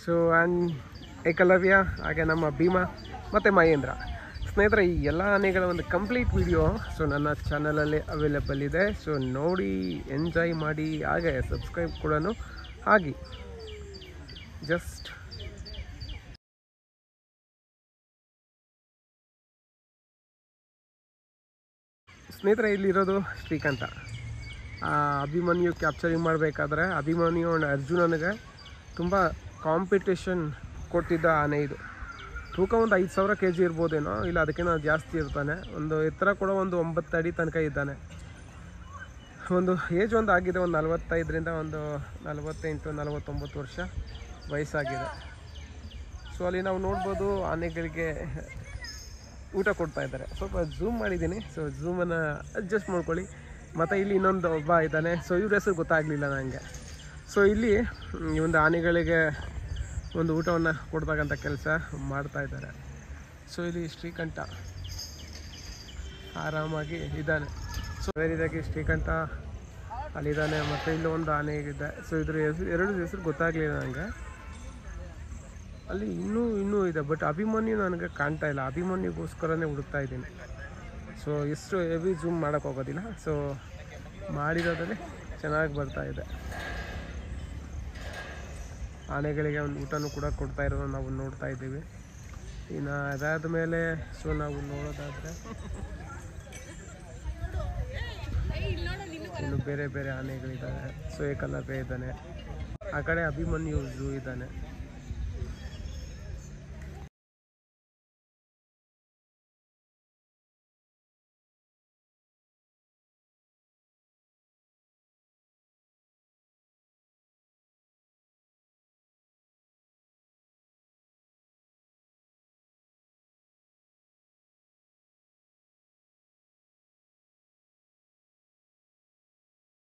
So and Eklavya ಹಾಗೆ ನಮ್ಮ ಭೀಮಾ ಮತ್ತು ಮಹೇಂದ್ರ ಸ್ನೇಹಿತರೆ, ಈ ಎಲ್ಲ ಆನೆಗಳ ಒಂದು ಕಂಪ್ಲೀಟ್ ವಿಡಿಯೋ ಸೊ ನನ್ನ ಚಾನಲಲ್ಲಿ ಅವೈಲೇಬಲ್ ಇದೆ. ಸೊ ನೋಡಿ, ಎಂಜಾಯ್ ಮಾಡಿ, ಹಾಗೆ ಸಬ್ಸ್ಕ್ರೈಬ್ ಕೂಡ ಆಗಿ. ಜಸ್ಟ್ ಸ್ನೇಹಿತರೆ, ಇಲ್ಲಿರೋದು ಶ್ರೀಕಂಠ. ಅಭಿಮನ್ಯು ಕ್ಯಾಪ್ಚರಿಂಗ್ ಮಾಡಬೇಕಾದ್ರೆ ಅಭಿಮನ್ಯು ಆ್ಯಂಡ್ ಅರ್ಜುನನಿಗೆ ತುಂಬ ಕಾಂಪಿಟೇಷನ್ ಕೊಟ್ಟಿದ್ದ ಆನೆ ಇದು. ತೂಕ ಒಂದು 5,000 kg ಇರ್ಬೋದೇನೋ, ಇಲ್ಲ ಅದಕ್ಕಿಂತ ಜಾಸ್ತಿ ಇರ್ತಾನೆ. ಒಂದು ಎತ್ತರ ಕೂಡ ಒಂದು 9 ಅಡಿ ತನಕ ಇದ್ದಾನೆ. ಒಂದು ಏಜ್ ಒಂದು ಆಗಿದೆ, ಒಂದು 45ರಿಂದ ಒಂದು 48-49 ವರ್ಷ ವಯಸ್ಸಾಗಿದೆ. ಸೊ ಅಲ್ಲಿ ನಾವು ನೋಡ್ಬೋದು ಆನೆಗಳಿಗೆ ಊಟ ಕೊಡ್ತಾ ಇದ್ದಾರೆ. ಸ್ವಲ್ಪ ಝೂಮ್ ಮಾಡಿದ್ದೀನಿ, ಸೊ ಝೂಮನ್ನು ಅಡ್ಜಸ್ಟ್ ಮಾಡ್ಕೊಳ್ಳಿ. ಮತ್ತು ಇಲ್ಲಿ ಇನ್ನೊಂದು ಒಬ್ಬ ಇದ್ದಾನೆ, ಸೊ ಇವ್ರ ಹೆಸರು ಗೊತ್ತಾಗಲಿಲ್ಲ ನನಗೆ. ಸೊ ಇಲ್ಲಿ ಈ ಒಂದು ಆನೆಗಳಿಗೆ ಒಂದು ಊಟವನ್ನು ಕೊಡ್ತಕ್ಕಂಥ ಕೆಲಸ ಮಾಡ್ತಾ ಇದ್ದಾರೆ. ಸೊ ಇಲ್ಲಿ ಶ್ರೀಕಂಠ ಆರಾಮಾಗಿ ಇದ್ದಾನೆ. ಸೊ ಬೇರೆದಾಗಿ ಶ್ರೀಕಂಠ ಅಲ್ಲಿದ್ದಾನೆ, ಮತ್ತು ಇಲ್ಲಿ ಒಂದು ಆನೆ ಇದೆ. ಸೊ ಇದ್ರ ಎರಡು ಹೆಸರು ಗೊತ್ತಾಗಲಿಲ್ಲ ನನಗೆ. ಅಲ್ಲಿ ಇನ್ನೂ ಇದೆ, ಬಟ್ ಅಭಿಮನ್ಯು ನನಗೆ ಕಾಣ್ತಾ ಇಲ್ಲ. ಅಭಿಮನ್ಯುಗೋಸ್ಕರನೇ ಹುಡುಕ್ತಾ ಇದ್ದೀನಿ. ಸೊ ಎಷ್ಟು ಹೆವಿ ಝೂಮ್ ಮಾಡೋಕ್ಕೆ ಹೋಗೋದಿಲ್ಲ. ಸೊ ಮಾಡಿರೋದ್ರಲ್ಲಿ ಚೆನ್ನಾಗಿ ಬರ್ತಾ ಇದೆ. ಆನೆಗಳಿಗೆ ಒಂದು ಊಟನೂ ಕೂಡ ಕೊಡ್ತಾ ಇರೋದನ್ನು ನಾವು ನೋಡ್ತಾ ಇದ್ದೀವಿ. ಇನ್ನು ಅದಾದ ಮೇಲೆ ಸೊ ನಾವು ನೋಡೋದಾದರೆ ಇನ್ನು ಬೇರೆ ಬೇರೆ ಆನೆಗಳಿದ್ದಾವೆ. ಸೊ ಏಕಲವ್ಯ ಇದ್ದಾನೆ, ಆ ಕಡೆ ಅಭಿಮನ್ಯು ಝೂ ಇದ್ದಾನೆ.